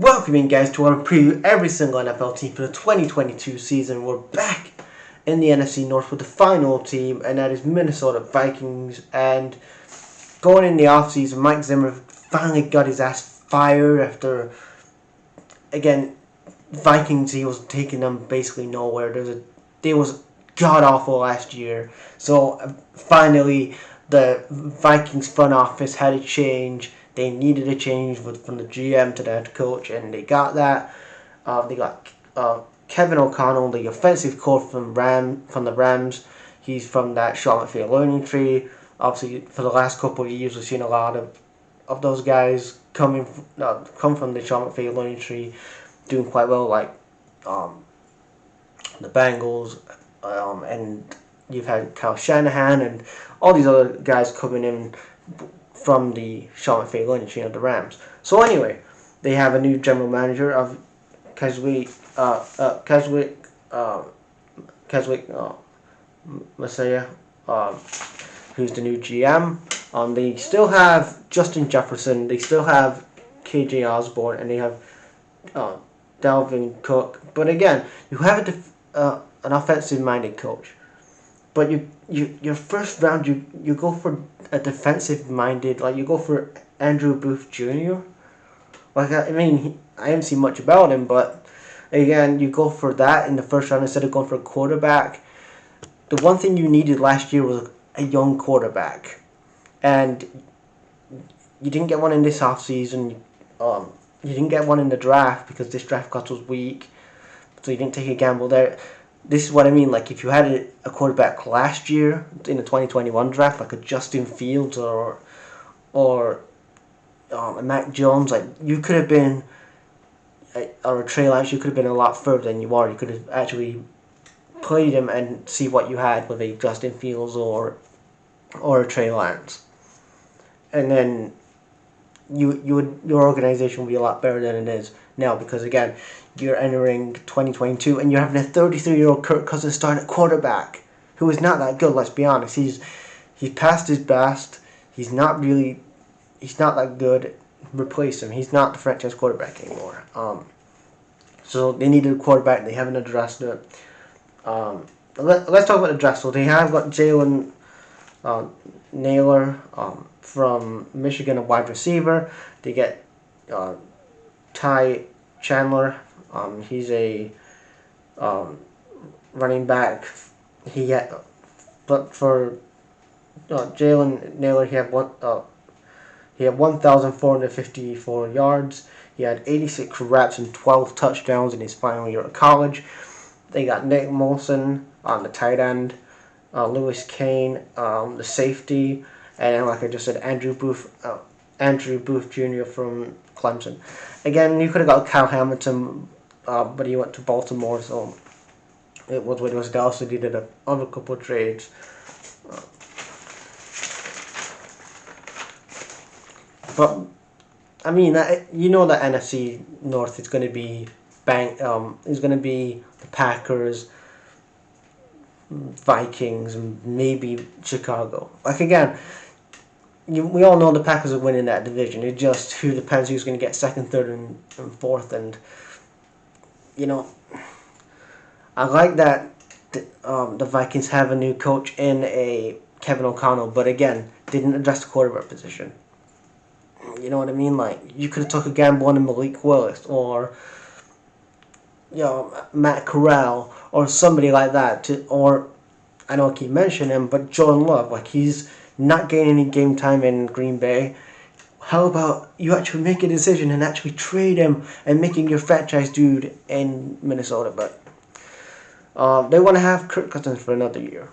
Welcome in, guys, to our preview every single NFL team for the 2022 season. We're back in the NFC North with the final team, and that is Minnesota Vikings. And going in the offseason, Mike Zimmer finally got his ass fired after, again, Vikings, he was taking them basically nowhere. They was god-awful last year. So finally, the Vikings front office had a change. They needed a change from the GM to the head coach, and they got that. They got Kevin O'Connell, the offensive coach from the Rams. He's from that Sean McVay learning tree. Obviously, for the last couple of years, we've seen a lot of those guys come from the Sean McVay learning tree, doing quite well, like the Bengals, and you've had Kyle Shanahan and all these other guys coming in from the Sean McVay lineage of the Rams. So anyway, they have a new general manager of Keswick Messiah, who's the new GM. They still have Justin Jefferson, they still have KJ Osborne, and they have Dalvin Cook. But again, you have an offensive-minded coach. But your first round, you go for a defensive-minded, like you go for Andrew Booth Jr. Like, I mean, I haven't seen much about him, but again, you go for that in the first round instead of going for a quarterback. The one thing you needed last year was a young quarterback, and you didn't get one in this offseason. You didn't get one in the draft because this draft class was weak, so you didn't take a gamble there. This is what I mean. Like, if you had a quarterback last year in the 2021 draft, like a Justin Fields or a Mac Jones, like you could have been, or a Trey Lance, you could have been a lot further than you are. You could have actually played him and see what you had with a Justin Fields or a Trey Lance, and then your organization would be a lot better than it is now, because again, you're entering 2022 and you're having a 33-year-old Kirk Cousins starting at quarterback, who is not that good. Let's be honest. He's past his best. He's not that good. Replace him. He's not the franchise quarterback anymore. So they needed a quarterback. They haven't addressed it. Let's talk about the draft. So they have got Jalen Naylor from Michigan, a wide receiver. They get Ty Chandler. He's a running back. But for Jalen Naylor, he had 1,454 yards. He had 86 reps and 12 touchdowns in his final year of college. They got Nick Molson on the tight end, Lewis Kane, the safety, and like I just said, Andrew Booth Jr. from Clemson. Again, you could have got Kyle Hamilton, but he went to Baltimore, so it was what it was. They also did other couple of trades. But I mean, you know, the NFC North is going to be the Packers, Vikings, and maybe Chicago. Like, again, we all know the Packers are winning that division. It just depends who's going to get second, third, and fourth. And you know, I like that the Vikings have a new coach in a Kevin O'Connell, but again, didn't address the quarterback position. You know what I mean? Like, you could have took a gamble on Malik Willis or Matt Corral or somebody like that. Or I know I keep mentioning him, but Jordan Love, like, he's not getting any game time in Green Bay. How about you actually make a decision and actually trade him and making your franchise dude in Minnesota? But they want to have Kirk Cousins for another year.